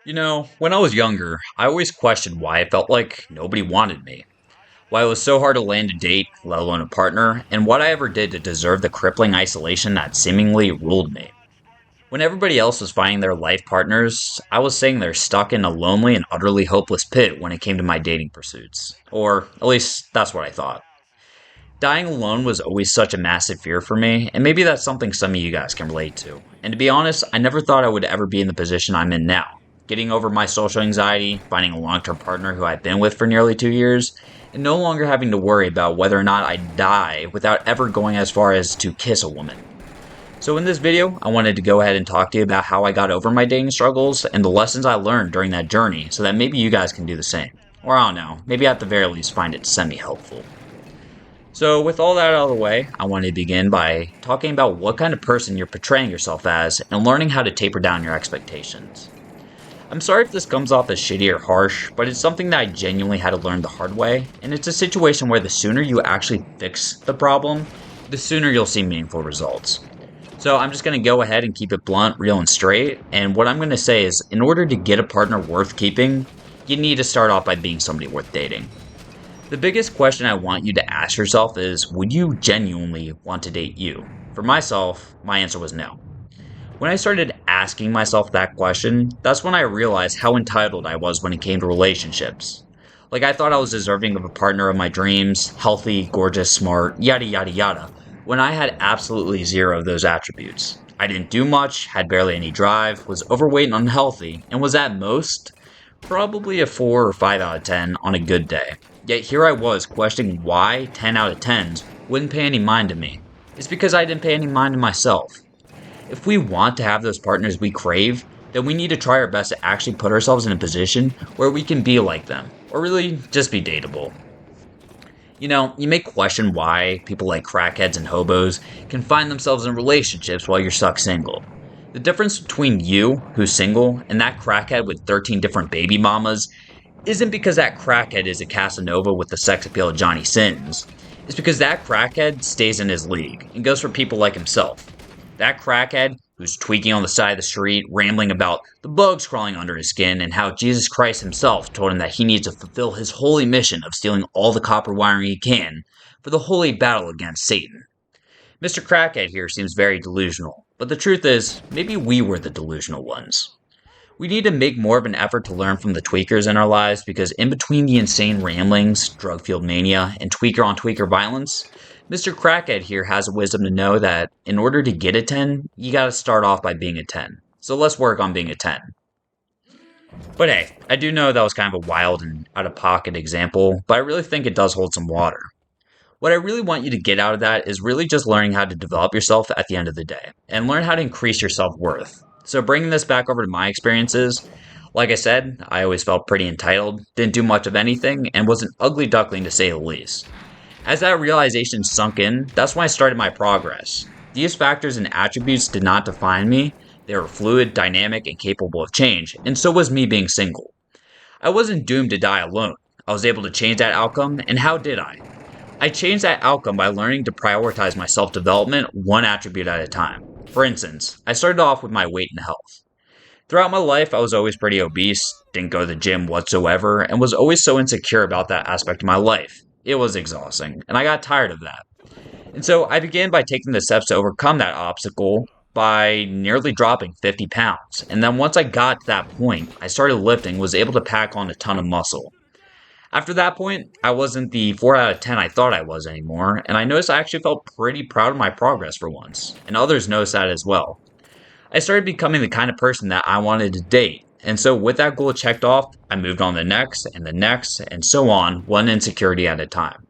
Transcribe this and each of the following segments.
When I was younger, I always questioned why I felt like nobody wanted me, why it was so hard to land a date, let alone a partner, and what I ever did to deserve the crippling isolation that seemingly ruled me. When everybody else was finding their life partners, I was sitting there stuck in a lonely and utterly hopeless pit when it came to my dating pursuits. Or, at least, that's what I thought. Dying alone was always such a massive fear for me, and maybe that's something some of you guys can relate to. And to be honest, I never thought I would ever be in the position I'm in now. Getting over my social anxiety, finding a long term partner who I've been with for nearly 2 years, and no longer having to worry about whether or not I die without ever going as far as to kiss a woman. So, in this video, I wanted to go ahead and talk to you about how I got over my dating struggles and the lessons I learned during that journey so that maybe you guys can do the same. Or I don't know, maybe at the very least find it semi helpful. So, with all that out of the way, I want to begin by talking about what kind of person you're portraying yourself as and learning how to taper down your expectations. I'm sorry if this comes off as shitty or harsh, but it's something that I genuinely had to learn the hard way, and it's a situation where the sooner you actually fix the problem, the sooner you'll see meaningful results. So, I'm just going to go ahead and keep it blunt, real, and straight, and what I'm going to say is in order to get a partner worth keeping, you need to start off by being somebody worth dating. The biggest question I want you to ask yourself is, would you genuinely want to date you? For myself, my answer was no. When I started asking myself that question, that's when I realized how entitled I was when it came to relationships. Like I thought I was deserving of a partner of my dreams, healthy, gorgeous, smart, yada yada yada, when I had absolutely zero of those attributes. I didn't do much, had barely any drive, was overweight and unhealthy, and was at most probably a 4 or 5 out of 10 on a good day. Yet here I was questioning why 10 out of 10s wouldn't pay any mind to me. It's because I didn't pay any mind to myself. If we want to have those partners we crave, then we need to try our best to actually put ourselves in a position where we can be like them, or really just be dateable. You may question why people like crackheads and hobos can find themselves in relationships while you're stuck single. The difference between you, who's single, and that crackhead with 13 different baby mamas isn't because that crackhead is a Casanova with the sex appeal of Johnny Sins. It's because that crackhead stays in his league and goes for people like himself. That crackhead who's tweaking on the side of the street, rambling about the bugs crawling under his skin and how Jesus Christ himself told him that he needs to fulfill his holy mission of stealing all the copper wiring he can for the holy battle against Satan. Mr. Crackhead here seems very delusional, but the truth is, maybe we were the delusional ones. We need to make more of an effort to learn from the tweakers in our lives because in between the insane ramblings, drug fueled mania, and tweaker on tweaker violence, Mr. Crackhead here has a wisdom to know that in order to get a 10, you gotta start off by being a 10. So let's work on being a 10. But hey, I do know that was kind of a wild and out of pocket example, but I really think it does hold some water. What I really want you to get out of that is really just learning how to develop yourself at the end of the day and learn how to increase your self worth. So, bringing this back over to my experiences, like I said, I always felt pretty entitled, didn't do much of anything, and was an ugly duckling to say the least. As that realization sunk in, that's when I started my progress. These factors and attributes did not define me, they were fluid, dynamic, and capable of change, and so was me being single. I wasn't doomed to die alone. I was able to change that outcome, and how did I? I changed that outcome by learning to prioritize my self development one attribute at a time. For instance, I started off with my weight and health. Throughout my life, I was always pretty obese, didn't go to the gym whatsoever, and was always so insecure about that aspect of my life. It was exhausting, and I got tired of that. And so I began by taking the steps to overcome that obstacle by nearly dropping 50 pounds. And then once I got to that point, I started lifting, was able to pack on a ton of muscle. After that point, I wasn't the 4 out of 10 I thought I was anymore, and I noticed I actually felt pretty proud of my progress for once, and others noticed that as well. I started becoming the kind of person that I wanted to date, and so with that goal checked off, I moved on to the next, and so on, one insecurity at a time.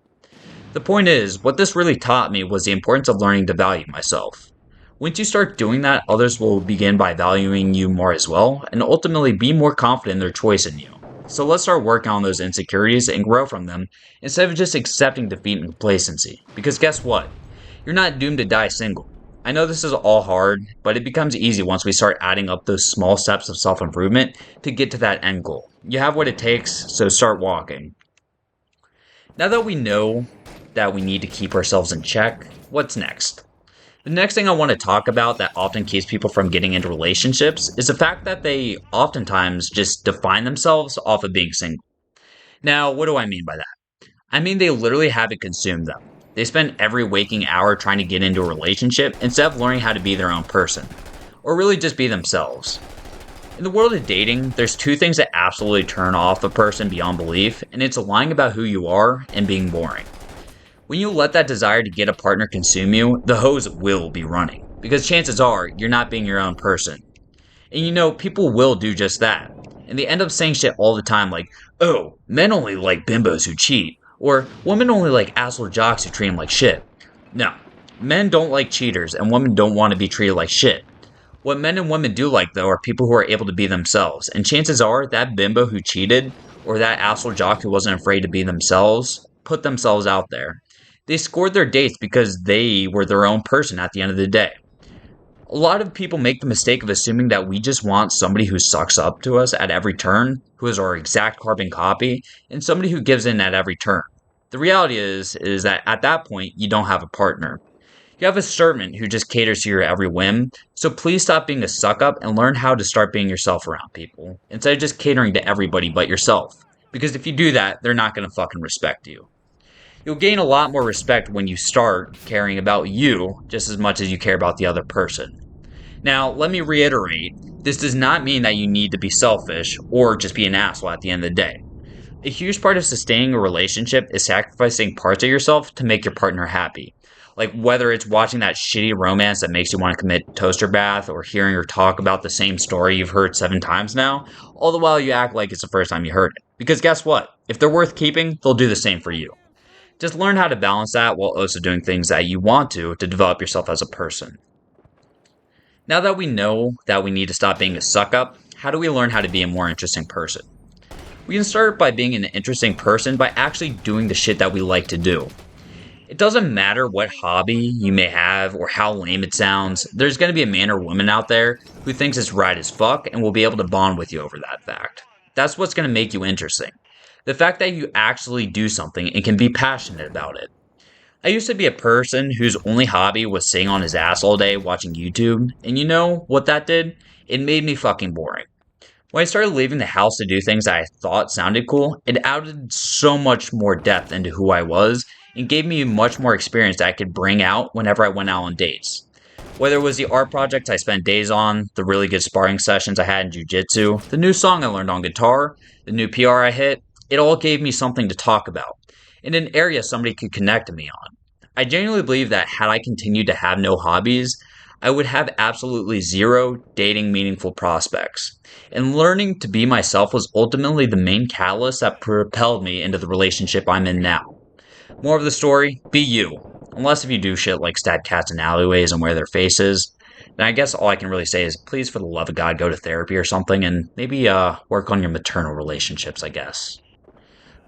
The point is, what this really taught me was the importance of learning to value myself. Once you start doing that, others will begin by valuing you more as well, and ultimately be more confident in their choice in you. So let's start working on those insecurities and grow from them instead of just accepting defeat and complacency. Because guess what? You're not doomed to die single. I know this is all hard, but it becomes easy once we start adding up those small steps of self improvement to get to that end goal. You have what it takes, so start walking. Now that we know that we need to keep ourselves in check, what's next? The next thing I want to talk about that often keeps people from getting into relationships is the fact that they oftentimes just define themselves off of being single. Now, what do I mean by that? I mean, they literally have it consumed them. They spend every waking hour trying to get into a relationship instead of learning how to be their own person, or really just be themselves. In the world of dating, there's two things that absolutely turn off a person beyond belief, and it's lying about who you are and being boring. When you let that desire to get a partner consume you, the hose will be running, because chances are you're not being your own person. And people will do just that. And they end up saying shit all the time like, oh, men only like bimbos who cheat, or women only like asshole jocks who treat them like shit. No, men don't like cheaters, and women don't want to be treated like shit. What men and women do like, though, are people who are able to be themselves. And chances are that bimbo who cheated, or that asshole jock who wasn't afraid to be themselves, put themselves out there. They scored their dates because they were their own person at the end of the day. A lot of people make the mistake of assuming that we just want somebody who sucks up to us at every turn, who is our exact carbon copy, and somebody who gives in at every turn. The reality is that at that point, you don't have a partner. You have a servant who just caters to your every whim, so please stop being a suck up and learn how to start being yourself around people, instead of just catering to everybody but yourself. Because if you do that, they're not gonna fucking respect you. You'll gain a lot more respect when you start caring about you just as much as you care about the other person. Now, let me reiterate, this does not mean that you need to be selfish or just be an asshole at the end of the day. A huge part of sustaining a relationship is sacrificing parts of yourself to make your partner happy. Like whether it's watching that shitty romance that makes you want to commit toaster bath or hearing her talk about the same story you've heard 7 times now, all the while you act like it's the first time you heard it. Because guess what? If they're worth keeping, they'll do the same for you. Just learn how to balance that while also doing things that you want to develop yourself as a person. Now that we know that we need to stop being a suck up, how do we learn how to be a more interesting person? We can start by being an interesting person by actually doing the shit that we like to do. It doesn't matter what hobby you may have or how lame it sounds, there's going to be a man or woman out there who thinks it's right as fuck and will be able to bond with you over that fact. That's what's going to make you interesting. The fact that you actually do something and can be passionate about it. I used to be a person whose only hobby was sitting on his ass all day watching YouTube, and you know what that did? It made me fucking boring. When I started leaving the house to do things that I thought sounded cool, it added so much more depth into who I was and gave me much more experience that I could bring out whenever I went out on dates. Whether it was the art projects I spent days on, the really good sparring sessions I had in jujitsu, the new song I learned on guitar, the new PR I hit, it all gave me something to talk about, in an area somebody could connect to me on. I genuinely believe that had I continued to have no hobbies, I would have absolutely zero dating meaningful prospects. And learning to be myself was ultimately the main catalyst that propelled me into the relationship I'm in now. More of the story, be you. Unless if you do shit like stab cats in alleyways and wear their faces, then I guess all I can really say is please for the love of God go to therapy or something and maybe work on your maternal relationships, I guess.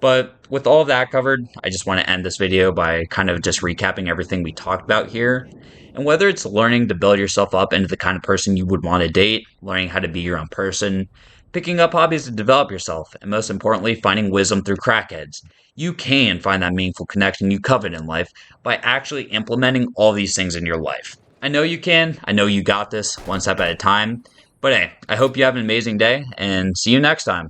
But with all of that covered, I just want to end this video by kind of just recapping everything we talked about here. And whether it's learning to build yourself up into the kind of person you would want to date, learning how to be your own person, picking up hobbies to develop yourself, and most importantly, finding wisdom through crackheads, you can find that meaningful connection you covet in life by actually implementing all these things in your life. I know you can. I know you got this one step at a time. But hey, I hope you have an amazing day and see you next time.